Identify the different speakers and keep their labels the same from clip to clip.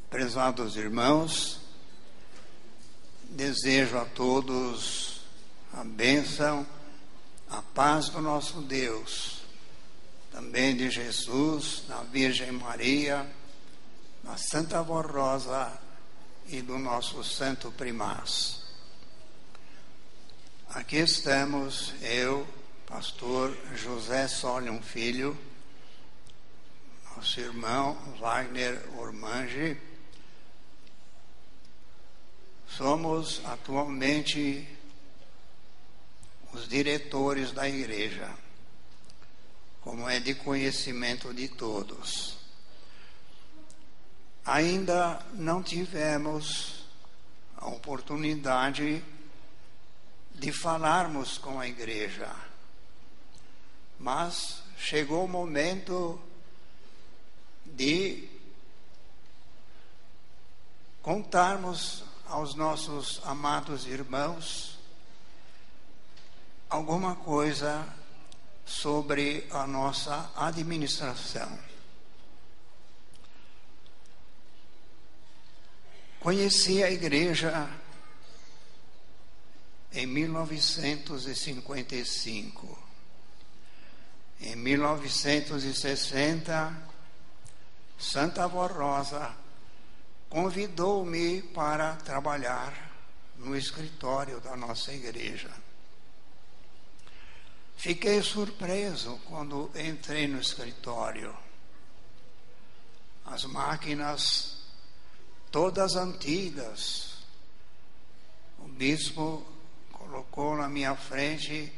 Speaker 1: Prezados irmãos, desejo a todos a bênção, a paz do nosso Deus, também de Jesus, da Virgem Maria, da Santa Avó Rosa e do nosso Santo Primaz. Aqui estamos, eu, pastor José Solium Filho, nosso irmão Wagner Ormange. Somos atualmente os diretores da igreja, como é de conhecimento de todos. Ainda não tivemos a oportunidade de falarmos com a igreja, mas chegou o momento de contarmos aos nossos amados irmãos alguma coisa sobre a nossa administração. Conheci a igreja em 1955. Em 1960, Santa Avó Rosa convidou-me para trabalhar no escritório da nossa igreja. Fiquei surpreso quando entrei no escritório. As máquinas, todas antigas. O bispo colocou na minha frente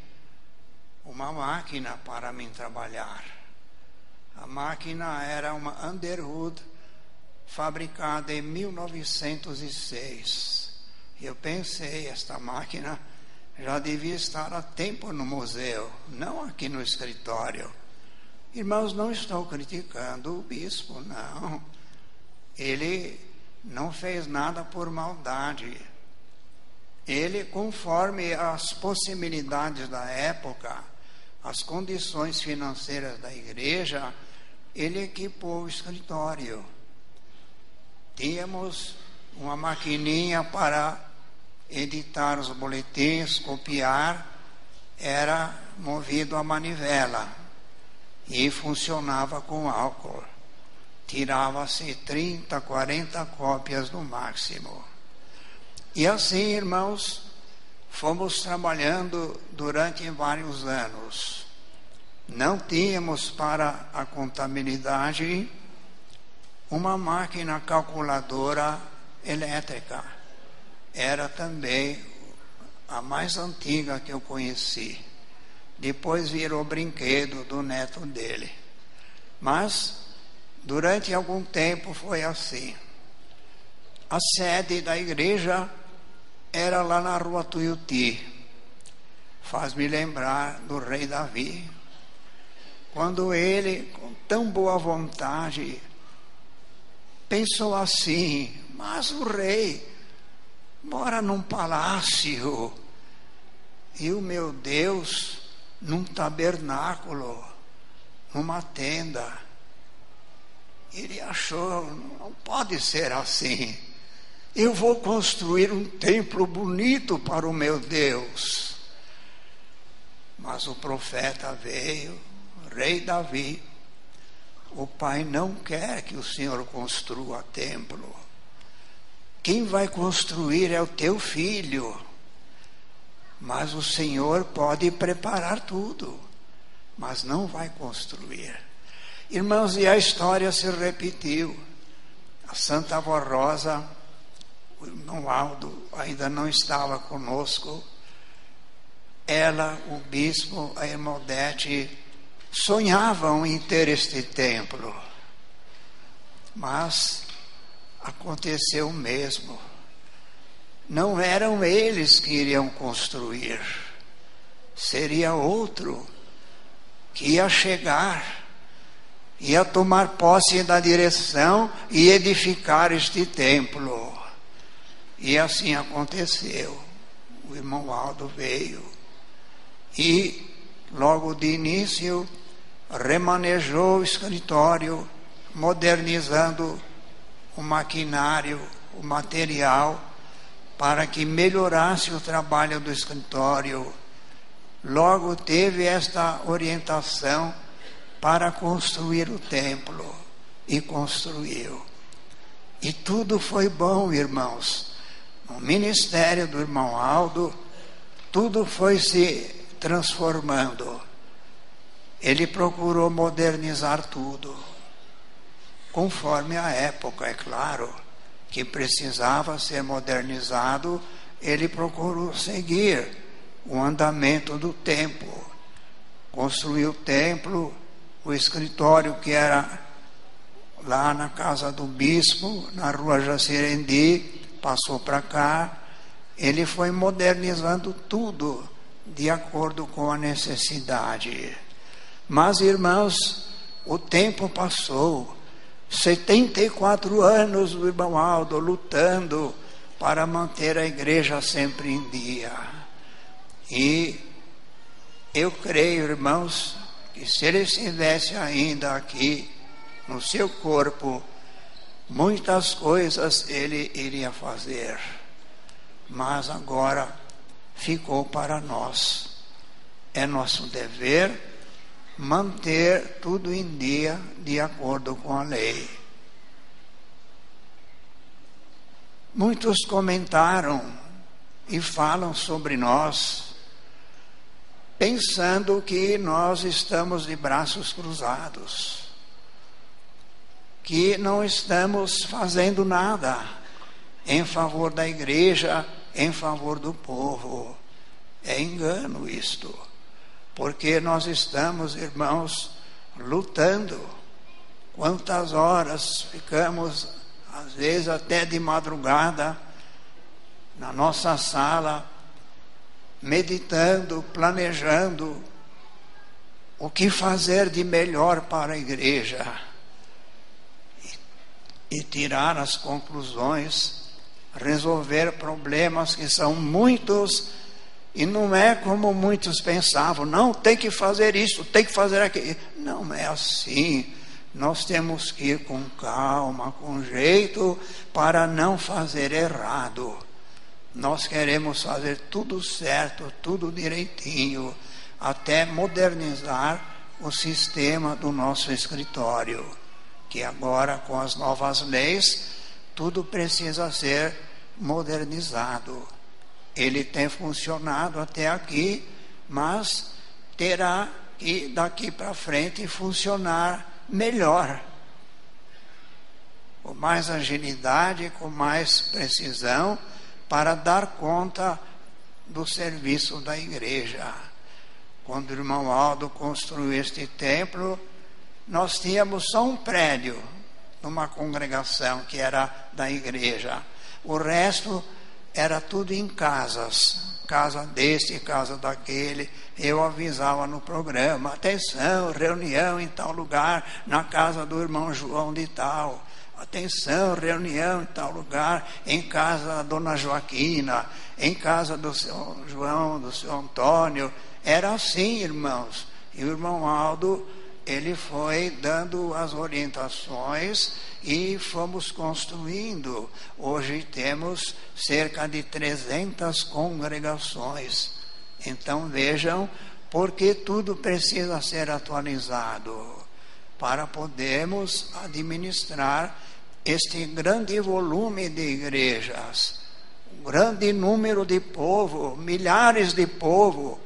Speaker 1: uma máquina para mim trabalhar. A máquina era uma Underwood, fabricada em 1906. Eu pensei, esta máquina já devia estar há tempo no museu, não aqui no escritório. Irmãos, não estou criticando o bispo, não. Ele não fez nada por maldade. Ele, conforme as possibilidades da época, as condições financeiras da igreja, ele equipou o escritório. Tínhamos uma maquininha para editar os boletins, copiar, era movido a manivela e funcionava com álcool. Tirava-se 30, 40 cópias no máximo. E assim, irmãos, fomos trabalhando durante vários anos. Não tínhamos para a contabilidade uma máquina calculadora elétrica. Era também a mais antiga que eu conheci. Depois virou brinquedo do neto dele. Mas, durante algum tempo foi assim. A sede da igreja era lá na rua Tuiuti. Faz-me lembrar do rei Davi, quando ele, com tão boa vontade, pensou assim: mas o rei mora num palácio e o meu Deus num tabernáculo, numa tenda. Ele achou, não pode ser assim. Eu vou construir um templo bonito para o meu Deus. Mas o profeta veio, o rei Davi: o pai não quer que o Senhor construa templo. Quem vai construir é o teu filho. Mas o Senhor pode preparar tudo, mas não vai construir. Irmãos, e a história se repetiu. A Santa Avó Rosa, o irmão Aldo ainda não estava conosco. Ela, o bispo, a irmã Odete, sonhavam em ter este templo. Mas aconteceu o mesmo. Não eram eles que iriam construir. Seria outro que ia chegar, ia tomar posse da direção e edificar este templo. E assim aconteceu. O irmão Aldo veio e logo de início remanejou o escritório, modernizando o maquinário, o material, para que melhorasse o trabalho do escritório. Logo teve esta orientação para construir o templo, e construiu. E tudo foi bom, irmãos. No ministério do irmão Aldo, tudo foi se transformando. Ele procurou modernizar tudo, conforme a época, é claro, que precisava ser modernizado. Ele procurou seguir o andamento do tempo. Construiu o templo, o escritório que era lá na casa do bispo, na rua Jacirendi, passou para cá. Ele foi modernizando tudo de acordo com a necessidade. Mas, irmãos, o tempo passou. 74 anos o irmão Aldo lutando para manter a igreja sempre em dia. E eu creio, irmãos, que se ele estivesse ainda aqui no seu corpo, muitas coisas ele iria fazer. Mas agora ficou para nós. É nosso dever manter tudo em dia de acordo com a lei. Muitos comentaram e falam sobre nós, pensando que nós estamos de braços cruzados, que não estamos fazendo nada em favor da igreja, em favor do povo. É engano isto, porque nós estamos, irmãos, lutando. Quantas horas ficamos, às vezes até de madrugada, na nossa sala, meditando, planejando o que fazer de melhor para a igreja e tirar as conclusões, resolver problemas que são muitos. E não é como muitos pensavam, não, tem que fazer isso, tem que fazer aquilo. Não é assim. Nós temos que ir com calma, com jeito, para não fazer errado. Nós queremos fazer tudo certo, tudo direitinho, até modernizar o sistema do nosso escritório, que agora, com as novas leis, tudo precisa ser modernizado. Ele tem funcionado até aqui, mas terá que daqui para frente funcionar melhor, com mais agilidade, com mais precisão, para dar conta do serviço da igreja. Quando o irmão Aldo construiu este templo, nós tínhamos só um prédio numa congregação que era da igreja. O resto era tudo em casas, casa deste, casa daquele. Eu avisava no programa, atenção, reunião em tal lugar, na casa do irmão João de tal. Atenção, reunião em tal lugar, em casa da dona Joaquina, em casa do seu João, do seu Antônio. Era assim, irmãos. E o irmão Aldo, ele foi dando as orientações e fomos construindo. Hoje temos cerca de 300 congregações. Então vejam, porque tudo precisa ser atualizado para podermos administrar este grande volume de igrejas, um grande número de povo, milhares de povo.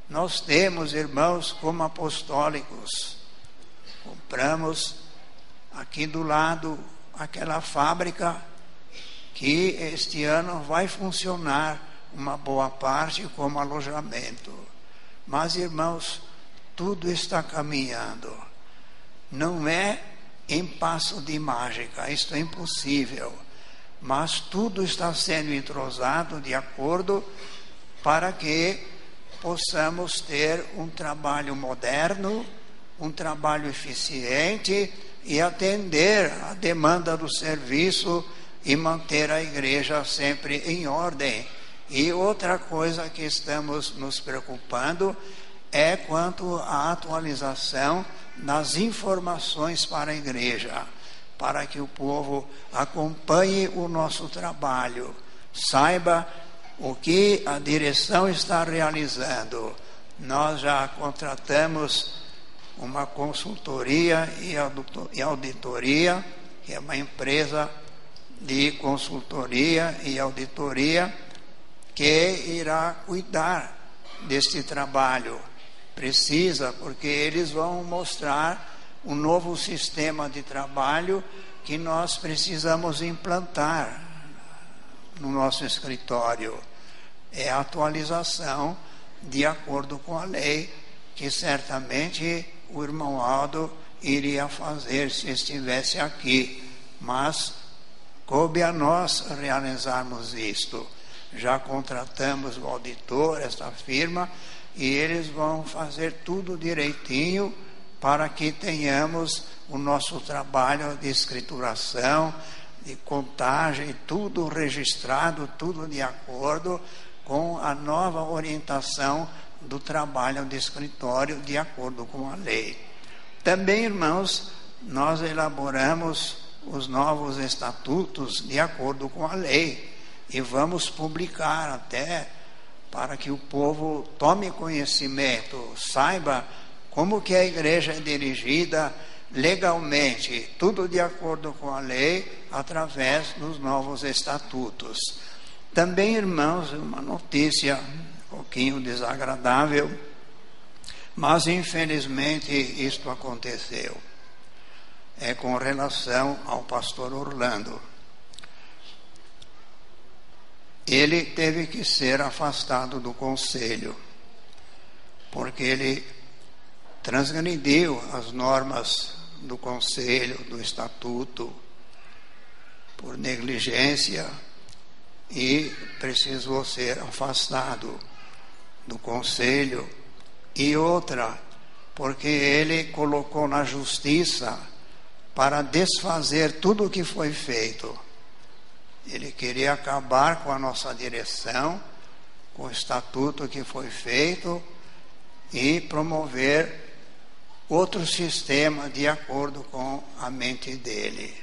Speaker 1: Nós temos, irmãos, como apostólicos, compramos aqui do lado aquela fábrica que este ano vai funcionar uma boa parte como alojamento. Mas, irmãos, tudo está caminhando. Não é em passo de mágica, isto é impossível. Mas tudo está sendo entrosado de acordo para que possamos ter um trabalho moderno, um trabalho eficiente e atender a demanda do serviço e manter a igreja sempre em ordem. E outra coisa que estamos nos preocupando é quanto à atualização das informações para a igreja, para que o povo acompanhe o nosso trabalho, saiba o que a direção está realizando. Nós já contratamos uma consultoria e auditoria, que é uma empresa de consultoria e auditoria, que irá cuidar deste trabalho. Precisa, porque eles vão mostrar um novo sistema de trabalho que nós precisamos implantar no nosso escritório. É a atualização de acordo com a lei, que certamente o irmão Aldo iria fazer se estivesse aqui, mas coube a nós realizarmos isto. Já contratamos o auditor, esta firma, e eles vão fazer tudo direitinho para que tenhamos o nosso trabalho de escrituração, de contagem, tudo registrado, tudo de acordo com a nova orientação do trabalho de escritório, de acordo com a lei. Também, irmãos, nós elaboramos os novos estatutos de acordo com a lei e vamos publicar até para que o povo tome conhecimento, saiba como que a igreja é dirigida legalmente, tudo de acordo com a lei, através dos novos estatutos. Também, irmãos, uma notícia um pouquinho desagradável, mas infelizmente isto aconteceu. É com relação ao pastor Orlando. Ele teve que ser afastado do conselho, porque ele transgrediu as normas do conselho, do estatuto, por negligência, e precisou ser afastado do conselho. E outra, porque ele colocou na justiça para desfazer tudo o que foi feito. Ele queria acabar com a nossa direção, com o estatuto que foi feito, e promover outro sistema de acordo com a mente dele.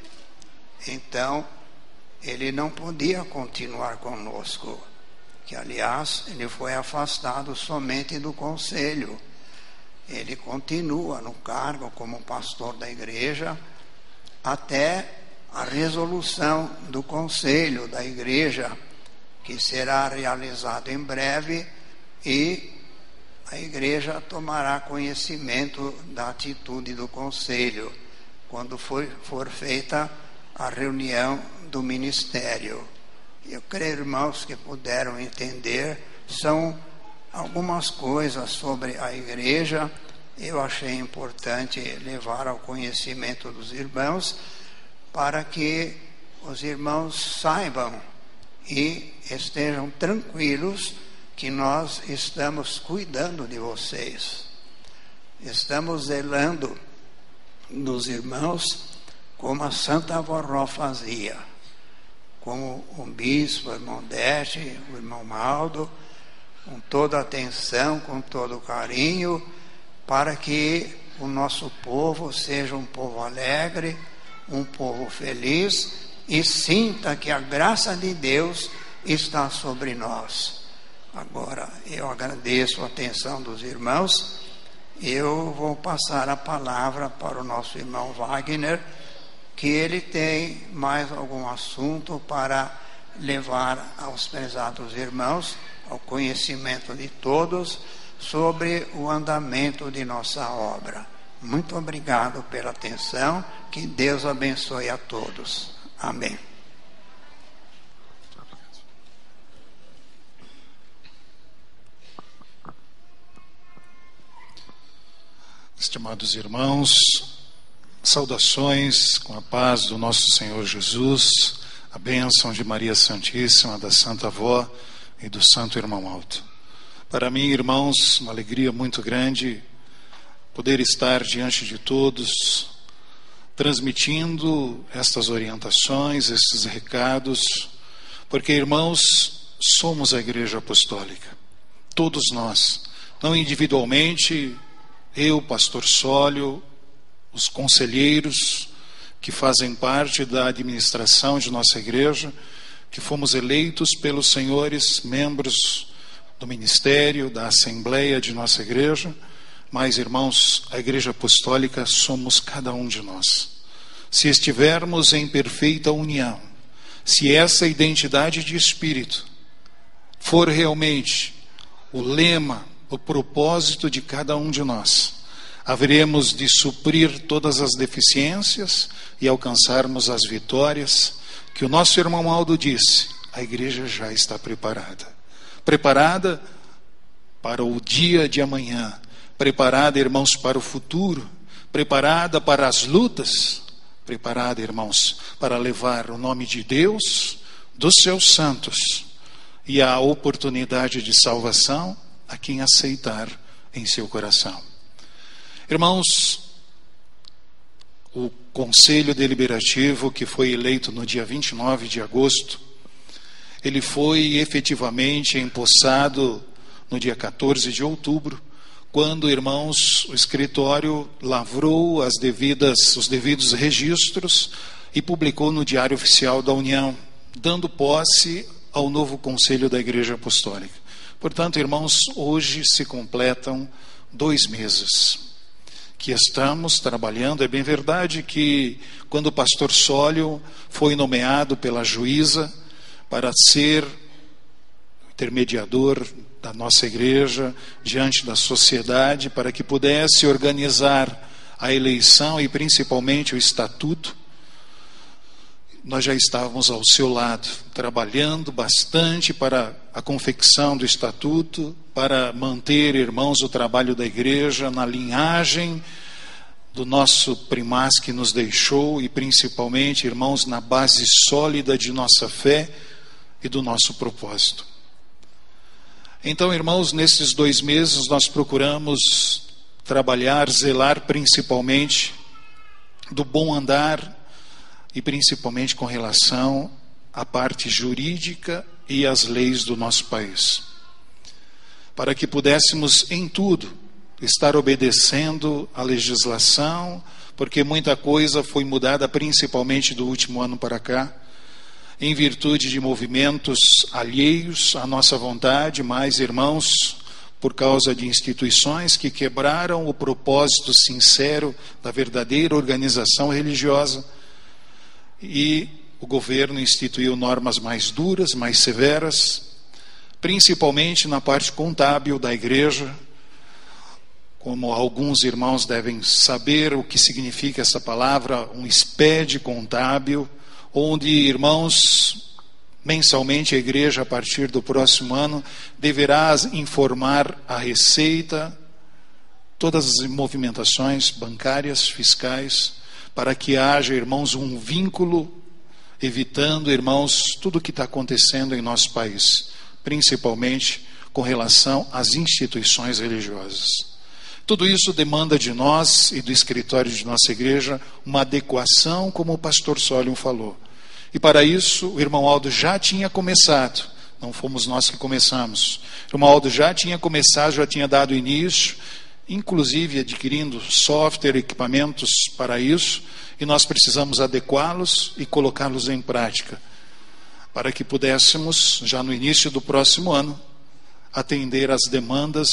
Speaker 1: Então, ele não podia continuar conosco, que aliás ele foi afastado somente do conselho. Ele continua no cargo como pastor da igreja até a resolução do conselho da igreja, que será realizado em breve, e a igreja tomará conhecimento da atitude do conselho quando for feita a reunião do ministério. Eu creio, irmãos, que puderam entender, são algumas coisas sobre a igreja. Eu achei importante levar ao conhecimento dos irmãos, para que os irmãos saibam e estejam tranquilos que nós estamos cuidando de vocês. Estamos zelando dos irmãos como a Santa Avorró fazia, como o bispo, o irmão Dete, o irmão Maldo, com toda a atenção, com todo o carinho, para que o nosso povo seja um povo alegre, um povo feliz, e sinta que a graça de Deus está sobre nós. Agora, eu agradeço a atenção dos irmãos. Eu vou passar a palavra para o nosso irmão Wagner, que ele tem mais algum assunto para levar aos prezados irmãos, ao conhecimento de todos, sobre o andamento de nossa obra. Muito obrigado pela atenção, que Deus abençoe a todos. Amém.
Speaker 2: Estimados irmãos, saudações com a paz do nosso Senhor Jesus, a bênção de Maria Santíssima, da Santa Avó e do Santo Irmão Alto. Para mim, irmãos, uma alegria muito grande poder estar diante de todos, transmitindo estas orientações, estes recados, porque, irmãos, somos a Igreja Apostólica. Todos nós não individualmente, eu, pastor Sólio, os conselheiros que fazem parte da administração de nossa igreja, que fomos eleitos pelos senhores membros do ministério, da assembleia de nossa igreja, mas, irmãos, a igreja apostólica somos cada um de nós. Se estivermos em perfeita união, se essa identidade de espírito for realmente o lema, o propósito de cada um de nós, haveremos de suprir todas as deficiências e alcançarmos as vitórias que o nosso irmão Aldo disse. A igreja já está preparada. Preparada para o dia de amanhã. Preparada, irmãos, para o futuro. Preparada para as lutas. Preparada, irmãos, para levar o nome de Deus, dos seus santos, e a oportunidade de salvação a quem aceitar em seu coração. Irmãos, o Conselho Deliberativo, que foi eleito no dia 29 de agosto, ele foi efetivamente empossado no dia 14 de outubro, quando, irmãos, o escritório lavrou os devidos registros e publicou no Diário Oficial da União, dando posse ao novo Conselho da Igreja Apostólica. Portanto, irmãos, hoje se completam 2 meses que estamos trabalhando. É bem verdade que quando o pastor Sólio foi nomeado pela juíza para ser intermediador da nossa igreja diante da sociedade, para que pudesse organizar a eleição e principalmente o estatuto, nós já estávamos ao seu lado, trabalhando bastante para a confecção do estatuto, para manter, irmãos, o trabalho da igreja na linhagem do nosso primaz que nos deixou, e principalmente, irmãos, na base sólida de nossa fé e do nosso propósito. Então, irmãos, nesses 2 meses nós procuramos trabalhar, zelar principalmente do bom andar, e principalmente com relação à parte jurídica e às leis do nosso país, para que pudéssemos em tudo estar obedecendo à legislação, porque muita coisa foi mudada principalmente do último ano para cá, em virtude de movimentos alheios à nossa vontade, mas, irmãos, por causa de instituições que quebraram o propósito sincero da verdadeira organização religiosa. E o governo instituiu normas mais duras, mais severas, principalmente na parte contábil da igreja. Como alguns irmãos devem saber o que significa essa palavra, um SPED contábil, onde, irmãos, mensalmente a igreja, a partir do próximo ano, deverá informar a Receita todas as movimentações bancárias, fiscais, para que haja, irmãos, um vínculo, evitando, irmãos, tudo o que está acontecendo em nosso país, principalmente com relação às instituições religiosas. Tudo isso demanda de nós e do escritório de nossa igreja uma adequação, como o pastor Sólio falou. E para isso, o irmão Aldo já tinha começado, não fomos nós que começamos. O irmão Aldo já tinha começado, já tinha dado início, inclusive adquirindo software, equipamentos para isso, e nós precisamos adequá-los e colocá-los em prática, para que pudéssemos, já no início do próximo ano, atender às demandas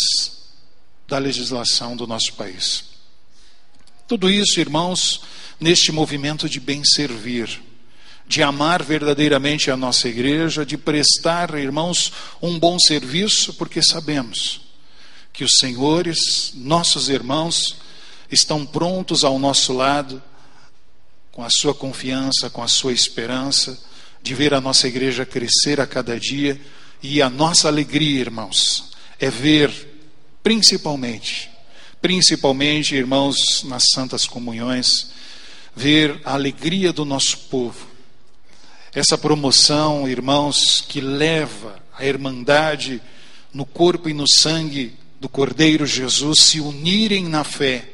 Speaker 2: da legislação do nosso país. Tudo isso, irmãos, neste movimento de bem servir, de amar verdadeiramente a nossa igreja, de prestar, irmãos, um bom serviço, porque sabemos que os senhores, nossos irmãos, estão prontos ao nosso lado, com a sua confiança, com a sua esperança, de ver a nossa igreja crescer a cada dia. E a nossa alegria, irmãos, é ver, principalmente, irmãos, nas santas comunhões, ver a alegria do nosso povo. Essa promoção, irmãos, que leva a irmandade no corpo e no sangue do Cordeiro Jesus se unirem na fé,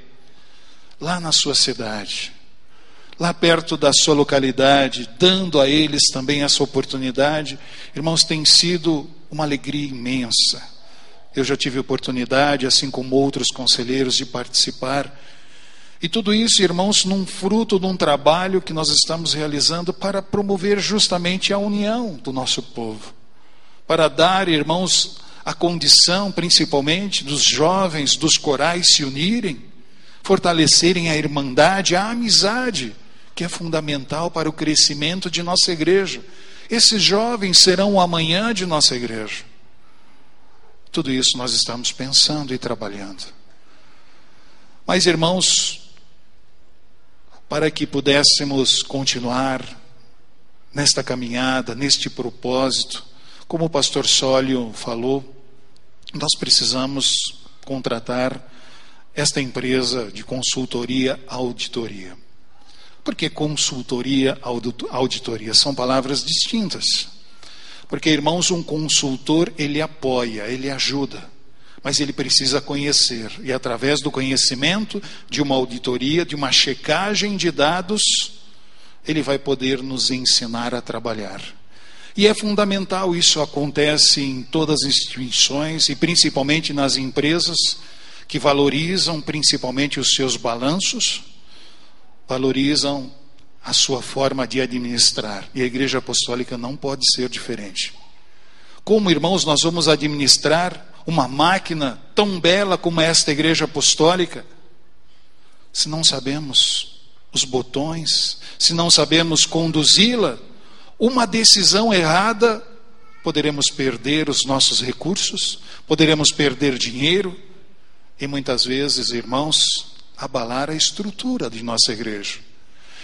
Speaker 2: lá na sua cidade, lá perto da sua localidade, dando a eles também essa oportunidade, irmãos, tem sido uma alegria imensa. Eu já tive oportunidade, assim como outros conselheiros, de participar. E tudo isso, irmãos, num fruto de um trabalho que nós estamos realizando para promover justamente a união do nosso povo. Para dar, irmãos, a condição, principalmente, dos jovens, dos corais se unirem, fortalecerem a irmandade, a amizade, que é fundamental para o crescimento de nossa igreja. Esses jovens serão o amanhã de nossa igreja. Tudo isso nós estamos pensando e trabalhando. Mas, irmãos, para que pudéssemos continuar nesta caminhada, neste propósito, como o pastor Sólio falou, nós precisamos contratar esta empresa de consultoria, auditoria. Por que consultoria, auditoria? São palavras distintas. Porque, irmãos, um consultor, ele apoia, ele ajuda, mas ele precisa conhecer. E através do conhecimento, de uma auditoria, de uma checagem de dados, ele vai poder nos ensinar a trabalhar. E é fundamental, isso acontece em todas as instituições e principalmente nas empresas que valorizam principalmente os seus balanços, valorizam a sua forma de administrar. E a Igreja Apostólica não pode ser diferente. Como, irmãos, nós vamos administrar uma máquina tão bela como esta Igreja Apostólica, se não sabemos os botões, se não sabemos conduzi-la? Uma decisão errada, poderemos perder os nossos recursos, poderemos perder dinheiro e muitas vezes, irmãos, abalar a estrutura de nossa igreja.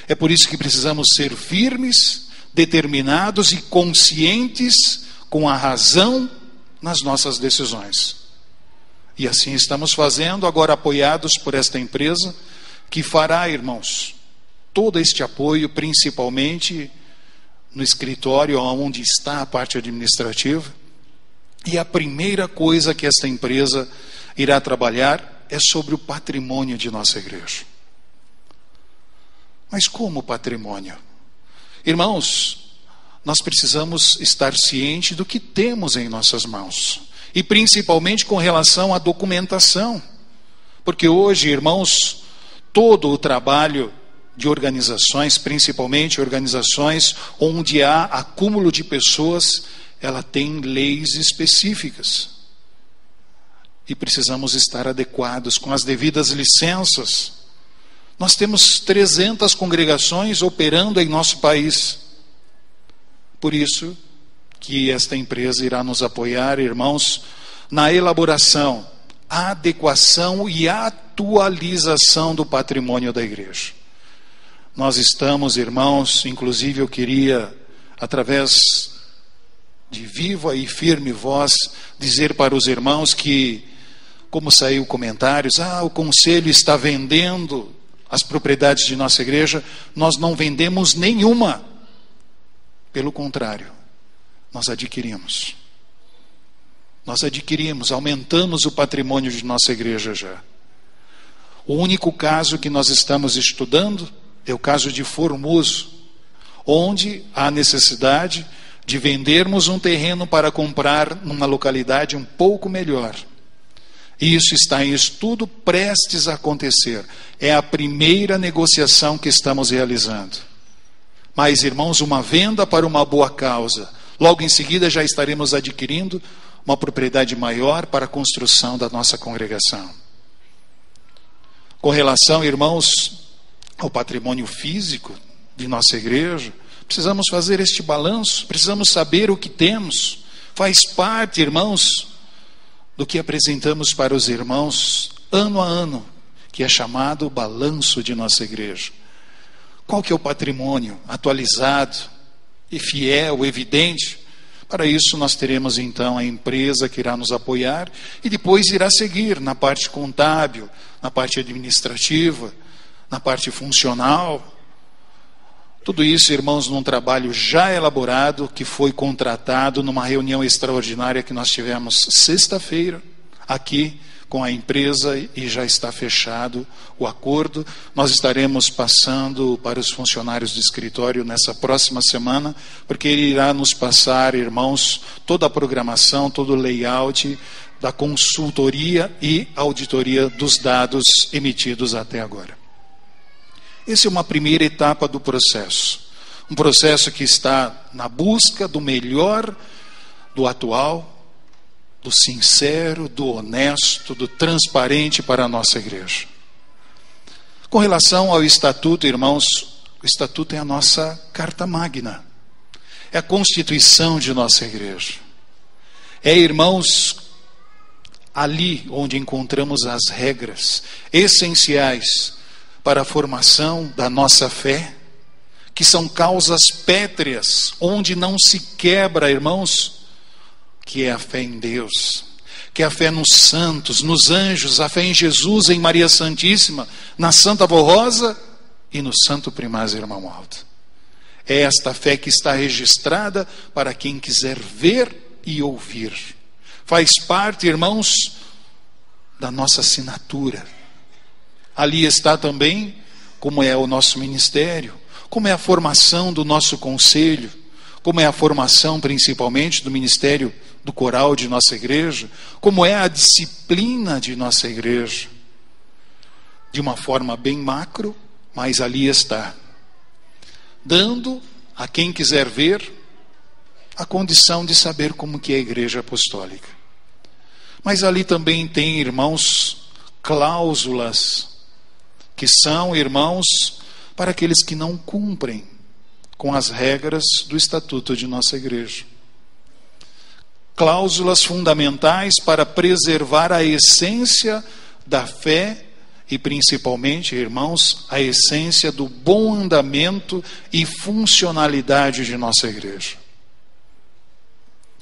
Speaker 2: É por isso que precisamos ser firmes, determinados e conscientes com a razão nas nossas decisões. E assim estamos fazendo, agora apoiados por esta empresa, que fará, irmãos, todo este apoio, principalmente no escritório onde está a parte administrativa. E a primeira coisa que esta empresa irá trabalhar é sobre o patrimônio de nossa igreja. Mas como patrimônio? Irmãos, nós precisamos estar cientes do que temos em nossas mãos. E principalmente com relação à documentação. Porque hoje, irmãos, todo o trabalho de organizações, principalmente organizações onde há acúmulo de pessoas, ela tem leis específicas. E precisamos estar adequados com as devidas licenças. Nós temos 300 congregações operando em nosso país. Por isso que esta empresa irá nos apoiar, irmãos, na elaboração, adequação e atualização do patrimônio da igreja. Nós estamos, irmãos, inclusive eu queria, através de viva e firme voz, dizer para os irmãos que, como saiu comentários, o conselho está vendendo as propriedades de nossa igreja. Nós não vendemos nenhuma. Pelo contrário, nós adquirimos. Nós adquirimos, aumentamos o patrimônio de nossa igreja já. O único caso que nós estamos estudando é o caso de Formoso, onde há necessidade de vendermos um terreno para comprar numa localidade um pouco melhor. E isso está em estudo, prestes a acontecer. É a primeira negociação que estamos realizando. Mas, irmãos, uma venda para uma boa causa. Logo em seguida já estaremos adquirindo uma propriedade maior para a construção da nossa congregação. Com relação, irmãos, ao patrimônio físico de nossa igreja, precisamos fazer este balanço, precisamos saber o que temos. Faz parte, irmãos, do que apresentamos para os irmãos ano a ano, que é chamado balanço de nossa igreja. Qual que é o patrimônio atualizado e fiel, evidente? Para isso nós teremos então a empresa que irá nos apoiar e depois irá seguir na parte contábil, na parte administrativa, na parte funcional. Tudo isso, irmãos, num trabalho já elaborado, que foi contratado numa reunião extraordinária que nós tivemos sexta-feira, aqui com a empresa, e já está fechado o acordo. Nós estaremos passando para os funcionários do escritório nessa próxima semana, porque ele irá nos passar, irmãos, toda a programação, todo o layout da consultoria e auditoria dos dados emitidos até agora. Essa é uma primeira etapa do processo. Um processo que está na busca do melhor, do atual, do sincero, do honesto, do transparente para a nossa igreja. Com relação ao estatuto, irmãos, o estatuto é a nossa carta magna. É a constituição de nossa igreja. É, irmãos, ali onde encontramos as regras essenciais para a formação da nossa fé, que são causas pétreas, onde não se quebra, irmãos, que é a fé em Deus, que é a fé nos santos, nos anjos, a fé em Jesus, em Maria Santíssima, na Santa Avó Rosa e no Santo Primaz Irmão Alto. É esta fé que está registrada para quem quiser ver e ouvir. Faz parte, irmãos, da nossa assinatura. Ali está também como é o nosso ministério, como é a formação do nosso conselho, como é a formação principalmente do ministério do coral de nossa igreja, como é a disciplina de nossa igreja. De uma forma bem macro, mas ali está, dando a quem quiser ver a condição de saber como que é a igreja apostólica. Mas ali também tem, irmãos, cláusulas que são, irmãos, para aqueles que não cumprem com as regras do estatuto de nossa igreja. Cláusulas fundamentais para preservar a essência da fé e principalmente, irmãos, a essência do bom andamento e funcionalidade de nossa igreja.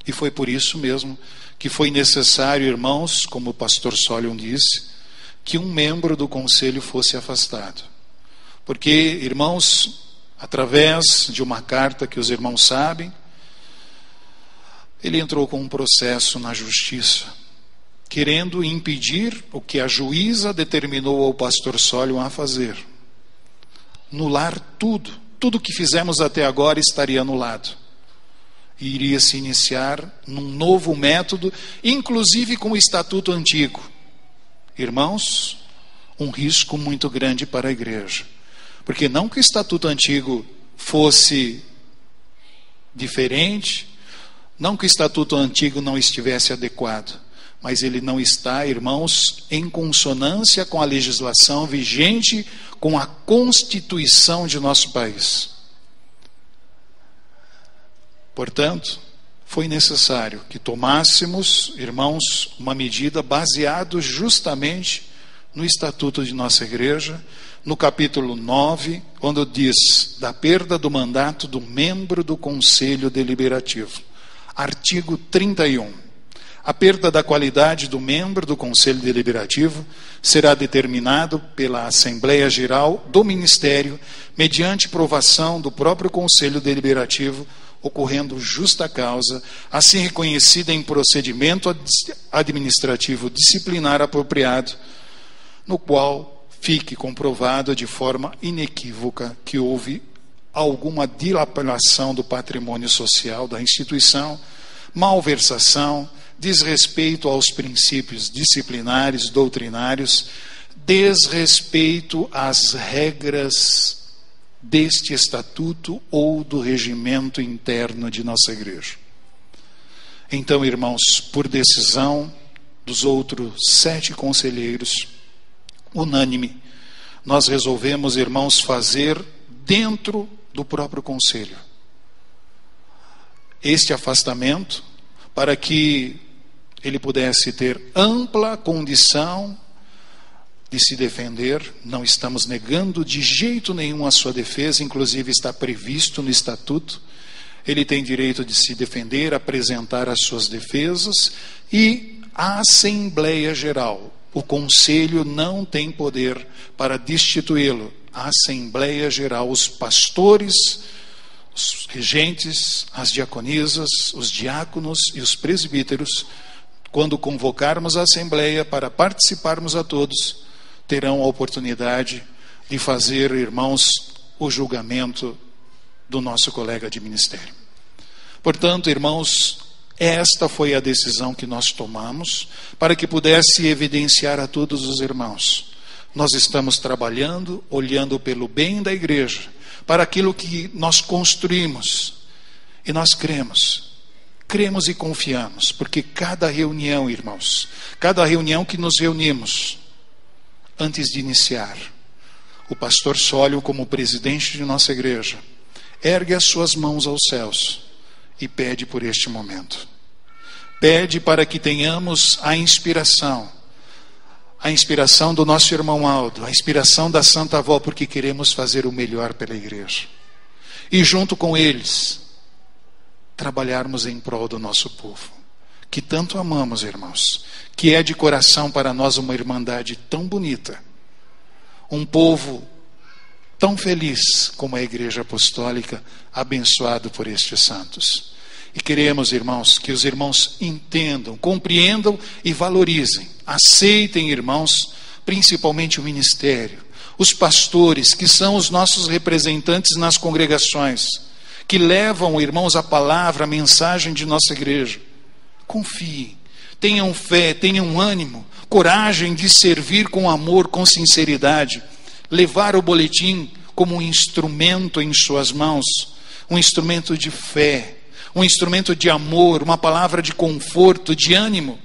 Speaker 2: E foi por isso mesmo que foi necessário, irmãos, como o pastor Solion disse, que um membro do conselho fosse afastado. Porque, irmãos, através de uma carta que os irmãos sabem, ele entrou com um processo na justiça, querendo impedir o que a juíza determinou ao pastor Solion a fazer. Anular tudo. Tudo que fizemos até agora estaria anulado. E iria se iniciar num novo método, inclusive com o estatuto antigo. Irmãos, um risco muito grande para a igreja. Porque não que o estatuto antigo fosse diferente, não que o estatuto antigo não estivesse adequado, mas ele não está, irmãos, em consonância com a legislação vigente, com a Constituição de nosso país. Portanto, foi necessário que tomássemos, irmãos, uma medida baseada justamente no estatuto de nossa igreja, no capítulo 9, onde diz da perda do mandato do membro do Conselho Deliberativo. Artigo 31. A perda da qualidade do membro do Conselho Deliberativo será determinado pela Assembleia Geral do Ministério, mediante provação do próprio Conselho Deliberativo, ocorrendo justa causa, assim reconhecida em procedimento administrativo disciplinar apropriado, no qual fique comprovado de forma inequívoca que houve alguma dilapidação do patrimônio social da instituição, malversação, desrespeito aos princípios disciplinares, doutrinários, desrespeito às regras deste estatuto ou do regimento interno de nossa igreja. Então, irmãos, por decisão dos outros 7 conselheiros, unânime, nós resolvemos, irmãos, fazer dentro do próprio conselho este afastamento, para que ele pudesse ter ampla condição de se defender. Não estamos negando de jeito nenhum a sua defesa, inclusive está previsto no estatuto. Ele tem direito de se defender, apresentar as suas defesas, e a Assembleia Geral, o Conselho não tem poder para destituí-lo. A Assembleia Geral, os pastores, os regentes, as diaconisas, os diáconos e os presbíteros, quando convocarmos a Assembleia para participarmos a todos, terão a oportunidade de fazer, irmãos, o julgamento do nosso colega de ministério. Portanto, irmãos, Esta foi a decisão que nós tomamos para que pudesse evidenciar a todos os irmãos. Nós estamos trabalhando, olhando pelo bem da igreja, para aquilo que nós construímos. E nós cremos e confiamos, porque cada reunião, irmãos, cada reunião que nos reunimos, antes de iniciar, o pastor Sólio, como presidente de nossa igreja, ergue as suas mãos aos céus e pede por este momento. Pede para que tenhamos a inspiração do nosso irmão Aldo, a inspiração da Santa Avó, porque queremos fazer o melhor pela igreja. E junto com eles, trabalharmos em prol do nosso povo, que tanto amamos, irmãos, que é de coração para nós uma irmandade tão bonita, um povo tão feliz como a Igreja Apostólica, abençoado por estes santos. E queremos, irmãos, que os irmãos entendam, compreendam e valorizem, aceitem, irmãos, principalmente o ministério, os pastores, que são os nossos representantes nas congregações, que levam, irmãos, a palavra, a mensagem de nossa igreja. Confiem, tenham fé, tenham ânimo, coragem de servir com amor, com sinceridade, levar o boletim como um instrumento em suas mãos, um instrumento de fé, um instrumento de amor, uma palavra de conforto, de ânimo,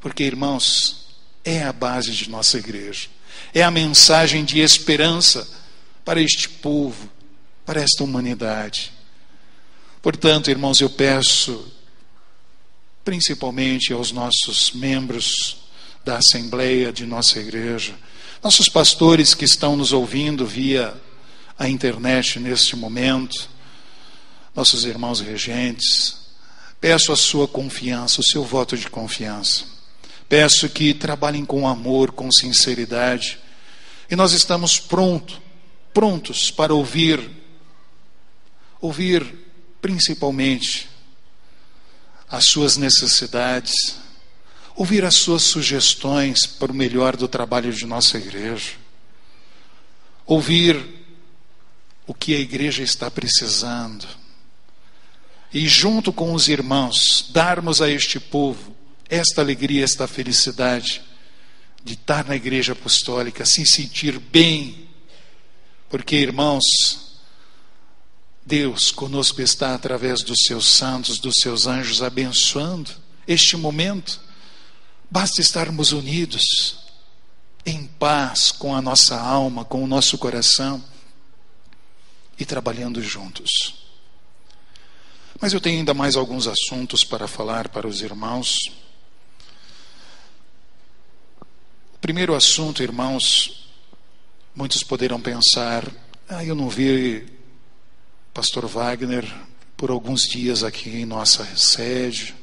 Speaker 2: porque, irmãos, é a base de nossa igreja, é a mensagem de esperança para este povo, para esta humanidade. Portanto, irmãos, eu peço, principalmente aos nossos membros da Assembleia de nossa igreja, nossos pastores que estão nos ouvindo via a internet neste momento, nossos irmãos regentes, peço a sua confiança, o seu voto de confiança. Peço que trabalhem com amor, com sinceridade. E nós estamos prontos para ouvir principalmente as suas necessidades, ouvir as suas sugestões para o melhor do trabalho de nossa igreja, ouvir o que a igreja está precisando, e junto com os irmãos, darmos a este povo esta alegria, esta felicidade de estar na igreja apostólica, se sentir bem, porque, irmãos, Deus conosco está através dos seus santos, dos seus anjos, abençoando este momento. Basta estarmos unidos, em paz com a nossa alma, com o nosso coração, e trabalhando juntos. Mas eu tenho ainda mais alguns assuntos para falar para os irmãos. O primeiro assunto, irmãos, muitos poderão pensar, eu não vi pastor Wagner por alguns dias aqui em nossa sede.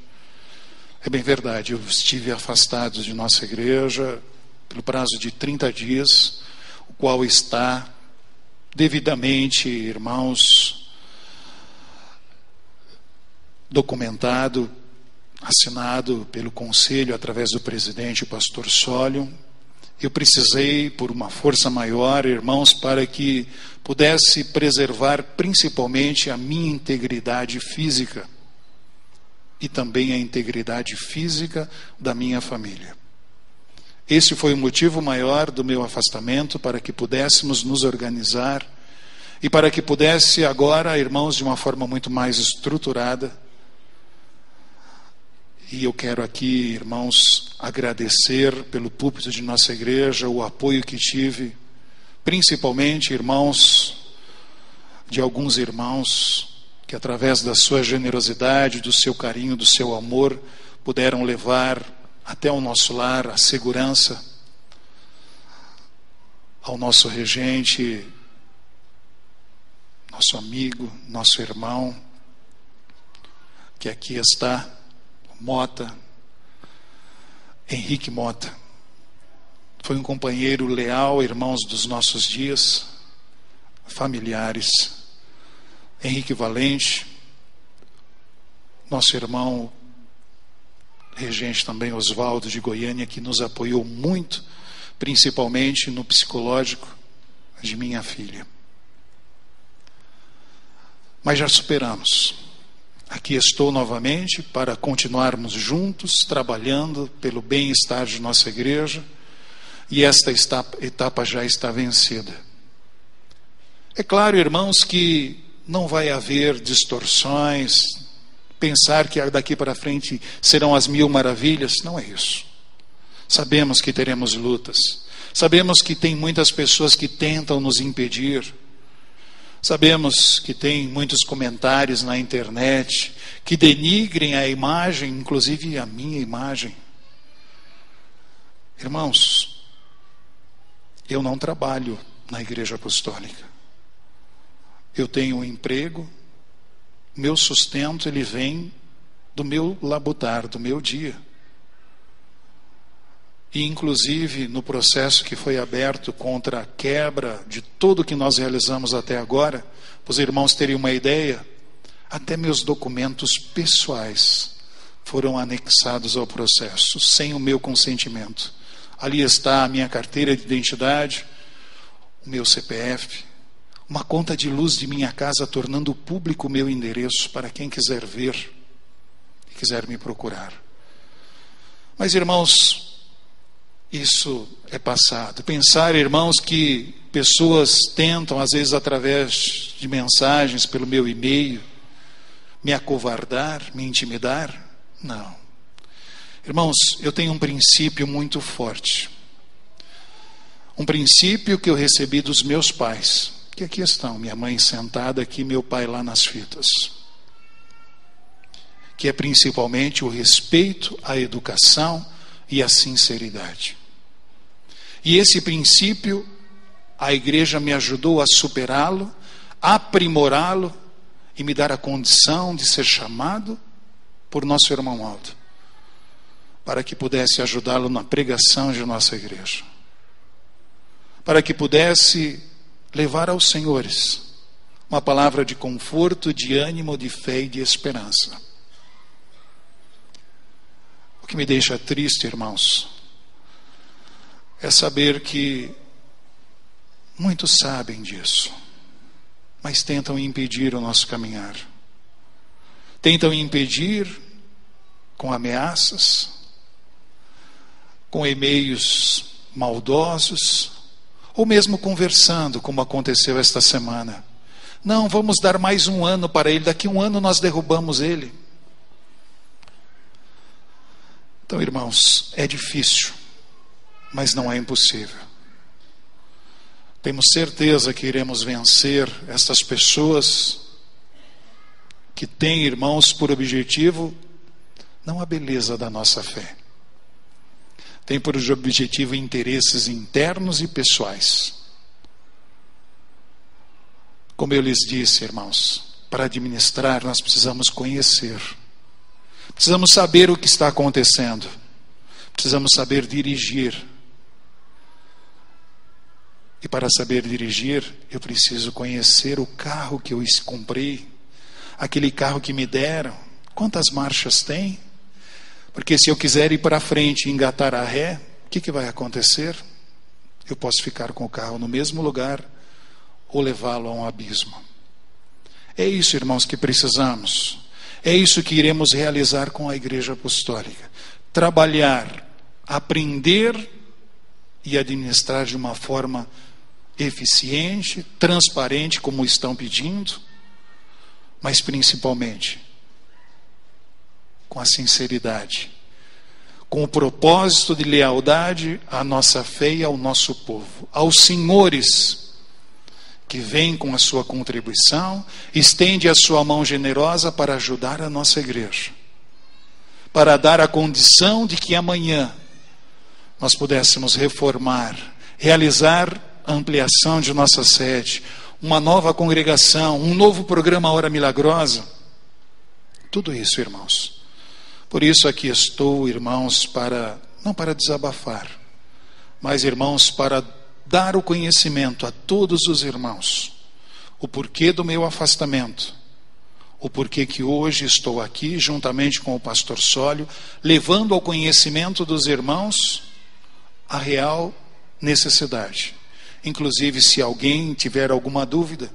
Speaker 2: É bem verdade, eu estive afastado de nossa igreja pelo prazo de 30 dias, o qual está devidamente, irmãos, documentado, assinado pelo conselho através do presidente, o pastor Sólio. Eu precisei, por uma força maior, irmãos, para que pudesse preservar principalmente a minha integridade física e também a integridade física da minha família. Esse foi o motivo maior do meu afastamento, para que pudéssemos nos organizar e para que pudesse agora, irmãos, de uma forma muito mais estruturada. E eu quero aqui, irmãos, agradecer pelo púlpito de nossa igreja o apoio que tive, principalmente, irmãos, de alguns irmãos que através da sua generosidade, do seu carinho, do seu amor, puderam levar até o nosso lar a segurança, ao nosso regente, nosso amigo, nosso irmão, que aqui está, Mota, Henrique Mota. Foi um companheiro leal, irmãos, dos nossos dias, familiares. Henrique Valente, nosso irmão regente também, Oswaldo de Goiânia, que nos apoiou muito, principalmente no psicológico de minha filha. Mas já superamos. aqui estou novamente para continuarmos juntos, trabalhando pelo bem-estar de nossa igreja, e esta etapa já está vencida. É claro, irmãos, que não vai haver distorções, pensar que daqui para frente serão as 1000 maravilhas, não é isso. Sabemos que teremos lutas, sabemos que tem muitas pessoas que tentam nos impedir, sabemos que tem muitos comentários na internet que denigrem a imagem, inclusive a minha imagem. Irmãos, eu não trabalho na Igreja Apostólica. Eu tenho um emprego, meu sustento ele vem do meu labutar, do meu dia. E inclusive no processo que foi aberto contra a quebra de tudo que nós realizamos até agora, para os irmãos terem uma ideia, até meus documentos pessoais foram anexados ao processo, sem o meu consentimento. Ali está a minha carteira de identidade, o meu CPF, uma conta de luz de minha casa, tornando público o meu endereço para quem quiser ver e quiser me procurar. Mas, irmãos, isso é passado. Pensar, irmãos, que pessoas tentam, às vezes através de mensagens pelo meu e-mail, me acovardar, me intimidar, não. Irmãos, eu tenho um princípio muito forte. Um princípio que eu recebi dos meus pais, que aqui estão, minha mãe sentada aqui, meu pai lá nas fitas. Que é principalmente o respeito à educação e à sinceridade. E esse princípio, a igreja me ajudou a superá-lo, a aprimorá-lo e me dar a condição de ser chamado por nosso irmão Aldo, para que pudesse ajudá-lo na pregação de nossa igreja, para que pudesse levar aos senhores uma palavra de conforto, de ânimo, de fé e de esperança. O que me deixa triste, irmãos, é saber que muitos sabem disso, mas tentam impedir o nosso caminhar. Tentam impedir com ameaças, com e-mails maldosos, ou mesmo conversando, como aconteceu esta semana. Não, vamos dar mais um ano para ele, daqui a um ano nós derrubamos ele. Então, irmãos, é difícil, mas não é impossível. Temos certeza que iremos vencer estas pessoas que têm, irmãos, por objetivo não a beleza da nossa fé, tem por objetivo interesses internos e pessoais. Como eu lhes disse, irmãos, para administrar nós precisamos conhecer, precisamos saber o que está acontecendo, precisamos saber dirigir. E para saber dirigir, eu preciso conhecer o carro que eu comprei, aquele carro que me deram, quantas marchas tem? Porque se eu quiser ir para frente e engatar a ré, o que vai acontecer? Eu posso ficar com o carro no mesmo lugar ou levá-lo a um abismo. É isso, irmãos, que precisamos. É isso que iremos realizar com a Igreja Apostólica. Trabalhar, aprender e administrar de uma forma eficiente, transparente, como estão pedindo, mas principalmente com a sinceridade, com o propósito de lealdade à nossa fé e ao nosso povo, aos senhores que vêm com a sua contribuição, estende a sua mão generosa para ajudar a nossa igreja, para dar a condição de que amanhã nós pudéssemos reformar, realizar a ampliação de nossa sede, uma nova congregação, um novo programa Hora Milagrosa. Tudo isso, irmãos. Por isso aqui estou, irmãos, não para desabafar, mas, irmãos, para dar o conhecimento a todos os irmãos, o porquê do meu afastamento, o porquê que hoje estou aqui, juntamente com o pastor Sólio, levando ao conhecimento dos irmãos a real necessidade. Inclusive, se alguém tiver alguma dúvida,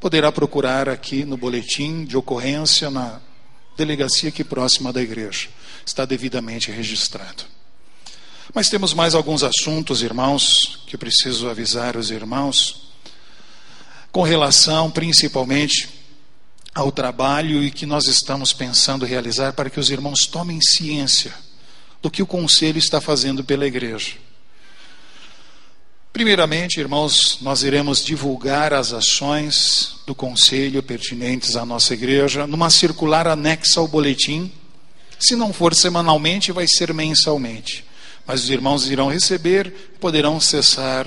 Speaker 2: poderá procurar aqui no boletim de ocorrência delegacia aqui próxima da igreja. Está devidamente registrado. Mas temos mais alguns assuntos, irmãos, que eu preciso avisar os irmãos, com relação principalmente ao trabalho e que nós estamos pensando realizar para que os irmãos tomem ciência do que o conselho está fazendo pela igreja. Primeiramente, irmãos, nós iremos divulgar as ações do conselho pertinentes à nossa igreja numa circular anexa ao boletim. Se não for semanalmente, vai ser mensalmente. Mas os irmãos irão receber, poderão acessar.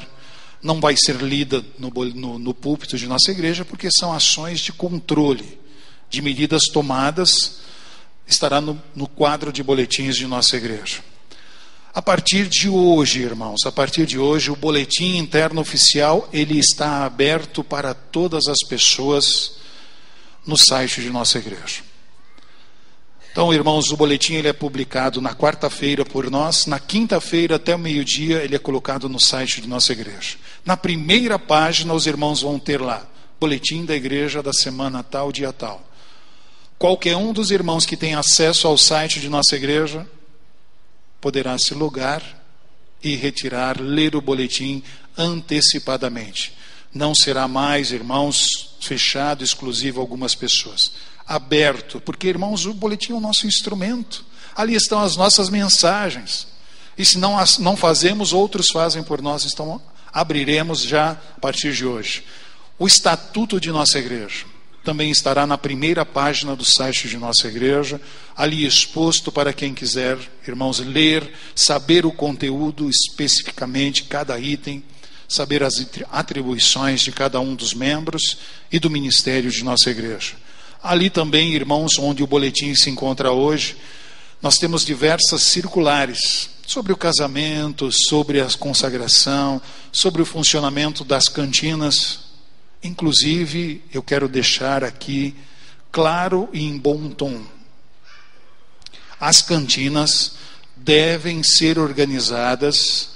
Speaker 2: Não vai ser lida no púlpito de nossa igreja, porque são ações de controle, de medidas tomadas, estará no quadro de boletins de nossa igreja. A partir de hoje, irmãos, a partir de hoje, o boletim interno oficial, ele está aberto para todas as pessoas no site de nossa igreja. Então, irmãos, o boletim ele é publicado na quarta-feira por nós, na quinta-feira até o meio-dia ele é colocado no site de nossa igreja. Na primeira página os irmãos vão ter lá, boletim da igreja da semana tal, dia tal. Qualquer um dos irmãos que tem acesso ao site de nossa igreja poderá se logar e retirar, ler o boletim antecipadamente. Não será mais, irmãos, fechado, exclusivo a algumas pessoas. Aberto, porque, irmãos, o boletim é o nosso instrumento. Ali estão as nossas mensagens. E se não fazemos, outros fazem por nós. Então, abriremos já a partir de hoje. O estatuto de nossa igreja também estará na primeira página do site de nossa igreja, ali exposto para quem quiser, irmãos, ler, saber o conteúdo especificamente, cada item, saber as atribuições de cada um dos membros e do ministério de nossa igreja. Ali também, irmãos, onde o boletim se encontra hoje, nós temos diversas circulares sobre o casamento, sobre a consagração, sobre o funcionamento das cantinas. Inclusive, eu quero deixar aqui claro e em bom tom. As cantinas devem ser organizadas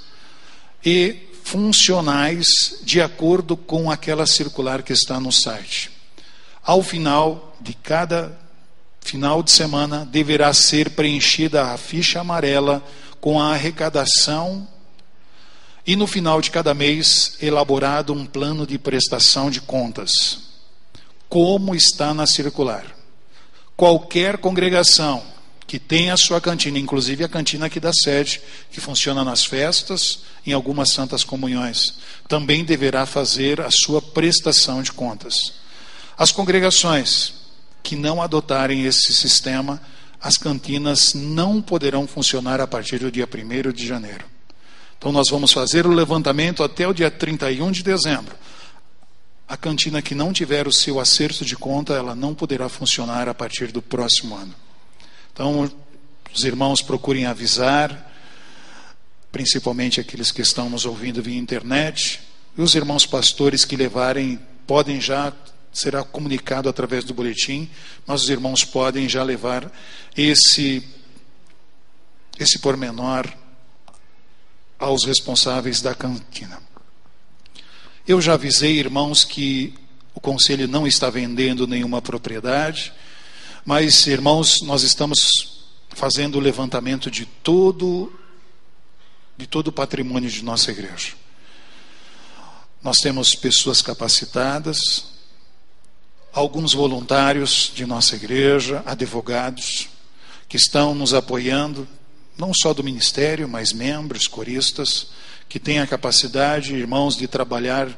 Speaker 2: e funcionais de acordo com aquela circular que está no site. Ao final de cada final de semana, deverá ser preenchida a ficha amarela com a arrecadação e no final de cada mês, elaborado um plano de prestação de contas, como está na circular. Qualquer congregação que tenha a sua cantina, inclusive a cantina aqui da sede, que funciona nas festas, em algumas santas comunhões, também deverá fazer a sua prestação de contas. As congregações que não adotarem esse sistema, as cantinas não poderão funcionar a partir do dia 1º de janeiro. Então nós vamos fazer o levantamento até o dia 31 de dezembro. A cantina que não tiver o seu acerto de conta, ela não poderá funcionar a partir do próximo ano. Então, os irmãos procurem avisar, principalmente aqueles que estão nos ouvindo via internet, e os irmãos pastores que levarem, podem já, será comunicado através do boletim, mas os irmãos podem já levar esse pormenor aos responsáveis da cantina. Eu já avisei, irmãos, que o conselho não está vendendo nenhuma propriedade, mas, irmãos, nós estamos fazendo o levantamento de todo o patrimônio de nossa igreja. Nós temos pessoas capacitadas, alguns voluntários de nossa igreja, advogados, que estão nos apoiando, não só do ministério, mas membros, coristas, que têm a capacidade, irmãos, de trabalhar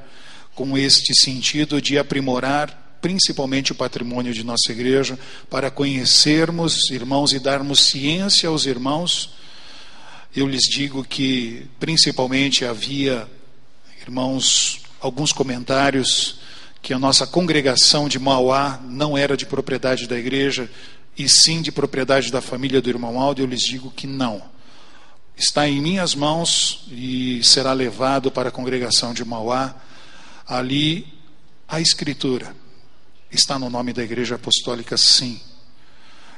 Speaker 2: com este sentido de aprimorar principalmente o patrimônio de nossa igreja, para conhecermos, irmãos, e darmos ciência aos irmãos. Eu lhes digo que principalmente havia, irmãos, alguns comentários que a nossa congregação de Mauá não era de propriedade da igreja, e sim de propriedade da família do irmão Aldo. Eu lhes digo que não. Está em minhas mãos e será levado para a congregação de Mauá. Ali a escritura está no nome da igreja apostólica, sim.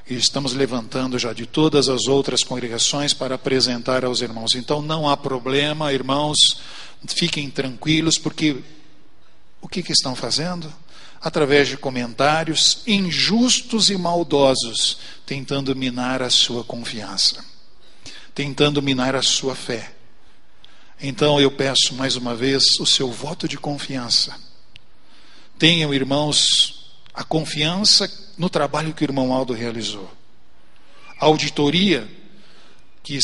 Speaker 2: E estamos levantando já de todas as outras congregações para apresentar aos irmãos. Então não há problema, irmãos, fiquem tranquilos, porque o que estão fazendo? através de comentários injustos e maldosos, tentando minar a sua confiança, tentando minar a sua fé. Então eu peço mais uma vez o seu voto de confiança. Tenham, irmãos, a confiança no trabalho que o irmão Aldo realizou. A auditoria que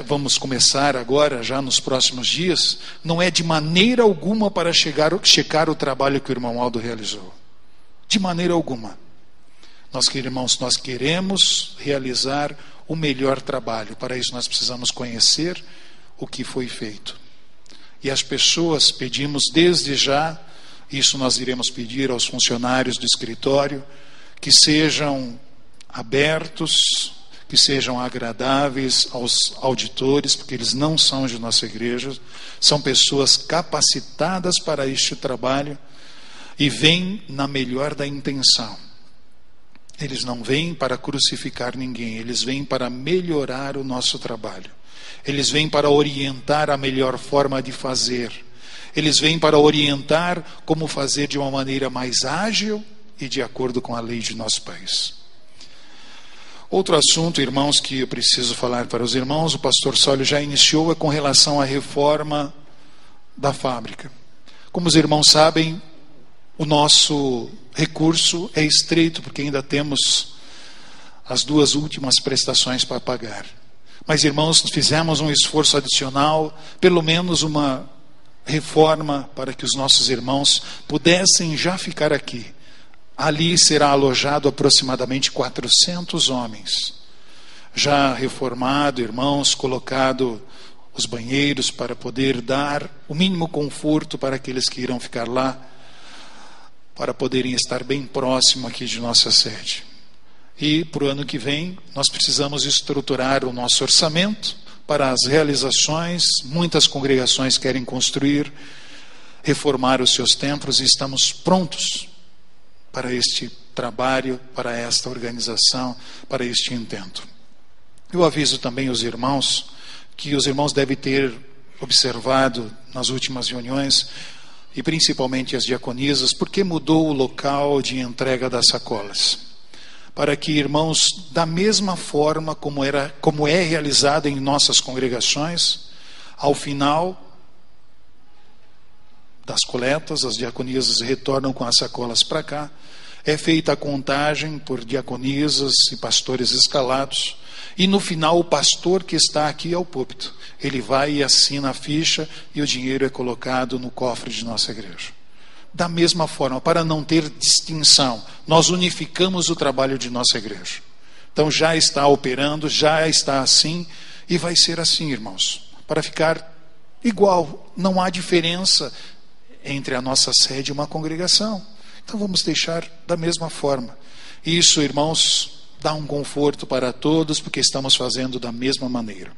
Speaker 2: vamos começar agora, já nos próximos dias, não é de maneira alguma para checar o trabalho que o irmão Aldo realizou. De maneira alguma. Nós queremos realizar o melhor trabalho. Para isso nós precisamos conhecer o que foi feito. E as pessoas, pedimos desde já, isso nós iremos pedir aos funcionários do escritório, que sejam abertos, que sejam agradáveis aos auditores, porque eles não são de nossa igreja, são pessoas capacitadas para este trabalho e vêm na melhor da intenção. Eles não vêm para crucificar ninguém, eles vêm para melhorar o nosso trabalho. Eles vêm para orientar a melhor forma de fazer. Eles vêm para orientar como fazer de uma maneira mais ágil e de acordo com a lei de nosso país. Outro assunto, irmãos, que eu preciso falar para os irmãos, o pastor Sólio já iniciou, é com relação à reforma da fábrica. Como os irmãos sabem, o nosso recurso é estreito, porque ainda temos as 2 últimas prestações para pagar. Mas, irmãos, fizemos um esforço adicional, pelo menos uma reforma, para que os nossos irmãos pudessem já ficar aqui. Ali será alojado aproximadamente 400 homens. Já reformado, irmãos, colocado os banheiros para poder dar o mínimo conforto para aqueles que irão ficar lá, para poderem estar bem próximo aqui de nossa sede. E para o ano que vem, nós precisamos estruturar o nosso orçamento para as realizações. Muitas congregações querem construir, reformar os seus templos e estamos prontos para este trabalho, para esta organização, para este intento. Eu aviso também os irmãos, que os irmãos devem ter observado nas últimas reuniões, e principalmente as diaconisas, porque mudou o local de entrega das sacolas. Para que, irmãos, da mesma forma como é realizado em nossas congregações, ao final das coletas, as diaconisas retornam com as sacolas para cá, é feita a contagem por diaconisas e pastores escalados, e no final o pastor que está aqui ao púlpito, ele vai e assina a ficha e o dinheiro é colocado no cofre de nossa igreja. Da mesma forma, para não ter distinção, nós unificamos o trabalho de nossa igreja. Então já está operando, já está assim, e vai ser assim, irmãos, para ficar igual. Não há diferença entre a nossa sede e uma congregação. Então vamos deixar da mesma forma. Isso, irmãos, dá um conforto para todos, porque estamos fazendo da mesma maneira.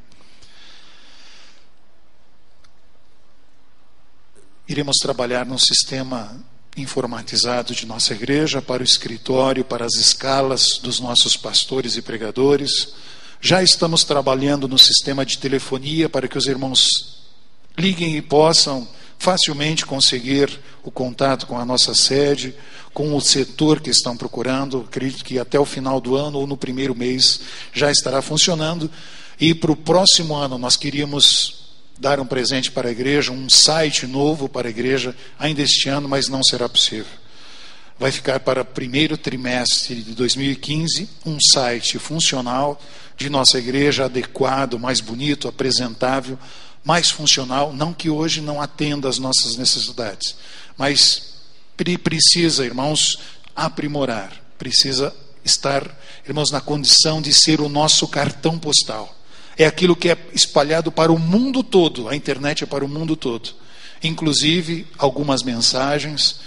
Speaker 2: Iremos trabalhar num sistema informatizado de nossa igreja, para o escritório, para as escalas dos nossos pastores e pregadores. Já estamos trabalhando no sistema de telefonia, para que os irmãos liguem e possam facilmente conseguir o contato com a nossa sede, com o setor que estão procurando. Acredito que até o final do ano ou no primeiro mês já estará funcionando. E para o próximo ano nós queríamos dar um presente para a igreja, um site novo para a igreja, ainda este ano, mas não será possível. Vai ficar para o primeiro trimestre de 2015, um site funcional de nossa igreja, adequado, mais bonito, apresentável, mais funcional, não que hoje não atenda às nossas necessidades, mas precisa, irmãos, aprimorar, precisa estar, irmãos, na condição de ser o nosso cartão postal. É aquilo que é espalhado para o mundo todo, a internet é para o mundo todo. Inclusive, algumas mensagens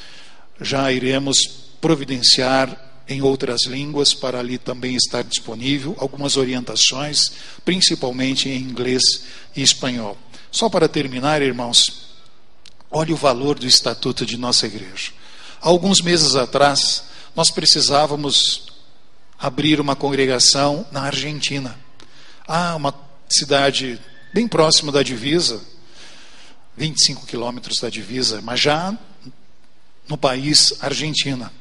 Speaker 2: já iremos providenciar em outras línguas para ali também estar disponível, algumas orientações, principalmente em inglês e espanhol. Só para terminar, irmãos, olhe o valor do estatuto de nossa igreja. Há alguns meses atrás, nós precisávamos abrir uma congregação na Argentina. Há uma cidade bem próxima da divisa, 25 quilômetros da divisa, mas já no país Argentina.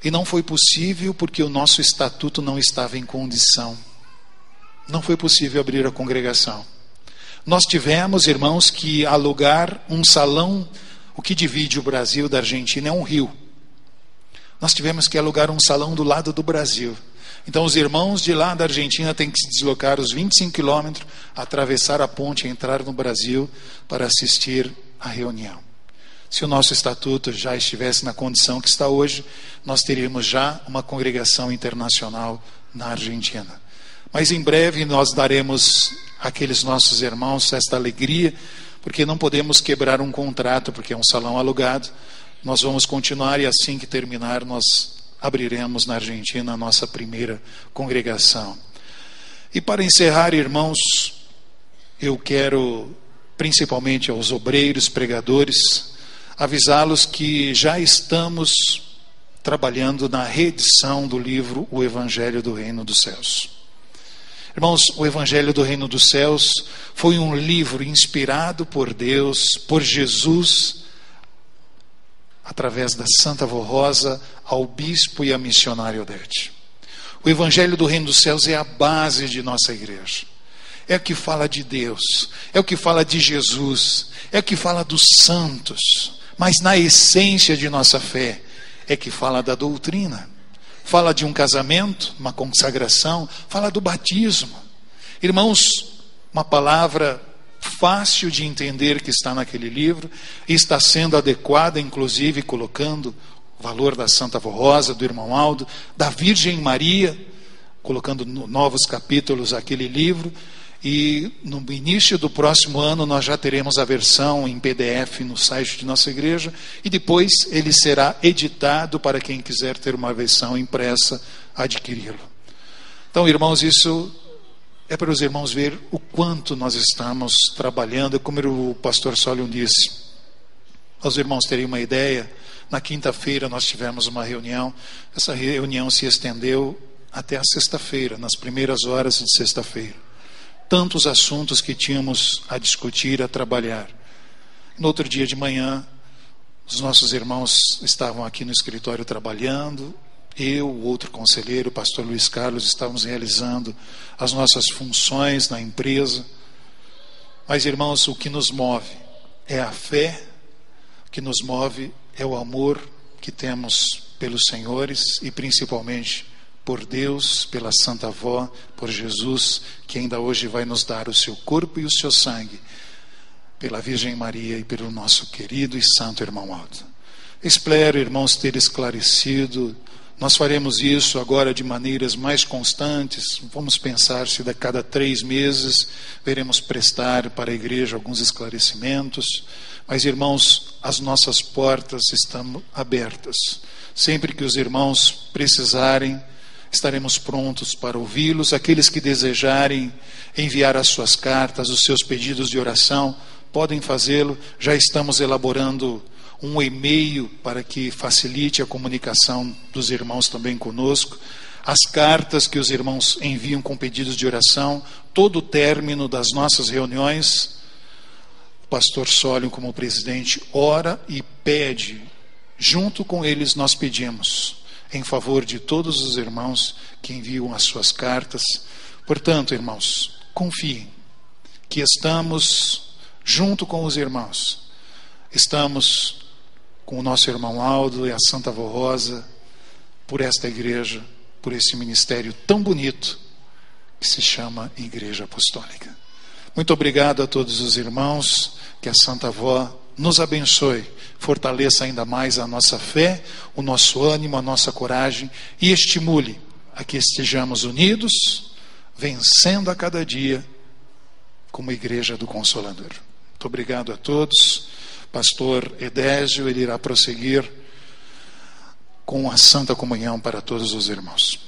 Speaker 2: E não foi possível porque o nosso estatuto não estava em condição. Não foi possível abrir a congregação. Nós tivemos, irmãos, que alugar um salão. O que divide o Brasil da Argentina é um rio. Nós tivemos que alugar um salão do lado do Brasil. Então os irmãos de lá da Argentina têm que se deslocar os 25 quilômetros, atravessar a ponte e entrar no Brasil para assistir à reunião. Se o nosso estatuto já estivesse na condição que está hoje, nós teríamos já uma congregação internacional na Argentina. Mas em breve nós daremos àqueles nossos irmãos esta alegria, porque não podemos quebrar um contrato, porque é um salão alugado. Nós vamos continuar e assim que terminar, nós abriremos na Argentina a nossa primeira congregação. E para encerrar, irmãos, eu quero, principalmente aos obreiros, pregadores, avisá-los que já estamos trabalhando na reedição do livro O Evangelho do Reino dos Céus. Irmãos, o Evangelho do Reino dos Céus foi um livro inspirado por Deus, por Jesus, através da Santa Avó Rosa, ao bispo e à missionária Odete. O Evangelho do Reino dos Céus é a base de nossa igreja. É o que fala de Deus, é o que fala de Jesus, é o que fala dos santos. Mas na essência de nossa fé, é que fala da doutrina. Fala de um casamento, uma consagração, fala do batismo. Irmãos, uma palavra fácil de entender que está naquele livro, e está sendo adequada, inclusive, colocando o valor da Santa Avó Rosa, do irmão Aldo, da Virgem Maria, colocando novos capítulos aquele livro. E no início do próximo ano nós já teremos a versão em PDF no site de nossa igreja, e depois ele será editado para quem quiser ter uma versão impressa, adquiri-lo. Então, irmãos, isso é para os irmãos ver o quanto nós estamos trabalhando. Como o pastor Solion disse, os irmãos terem uma ideia, na quinta-feira nós tivemos uma reunião, essa reunião se estendeu até a sexta-feira, nas primeiras horas de sexta-feira. Tantos assuntos que tínhamos a discutir, a trabalhar. No outro dia de manhã, os nossos irmãos estavam aqui no escritório trabalhando, eu, o outro conselheiro, o pastor Luiz Carlos, estávamos realizando as nossas funções na empresa. Mas, irmãos, o que nos move é a fé, o que nos move é o amor que temos pelos senhores e principalmente por Deus, pela Santa Avó, por Jesus, que ainda hoje vai nos dar o seu corpo e o seu sangue, pela Virgem Maria e pelo nosso querido e santo irmão Aldo. Espero, irmãos, ter esclarecido. Nós faremos isso agora de maneiras mais constantes. Vamos pensar se a cada 3 meses veremos prestar para a igreja alguns esclarecimentos. Mas, irmãos, as nossas portas estão abertas. Sempre que os irmãos precisarem, estaremos prontos para ouvi-los. Aqueles que desejarem enviar as suas cartas, os seus pedidos de oração, podem fazê-lo. Já estamos elaborando um e-mail para que facilite a comunicação dos irmãos também conosco. As cartas que os irmãos enviam com pedidos de oração, todo o término das nossas reuniões, o pastor Solion, como presidente, ora e pede. Junto com eles nós pedimos em favor de todos os irmãos que enviam as suas cartas. Portanto, irmãos, confiem que estamos junto com os irmãos. Estamos com o nosso irmão Aldo e a Santa Avó Rosa, por esta igreja, por esse ministério tão bonito que se chama Igreja Apostólica. Muito obrigado a todos os irmãos, que a Santa Avó nos abençoe, fortaleça ainda mais a nossa fé, o nosso ânimo, a nossa coragem, e estimule a que estejamos unidos, vencendo a cada dia como Igreja do Consolador. Muito obrigado a todos. Pastor Edésio, ele irá prosseguir com a Santa Comunhão para todos os irmãos.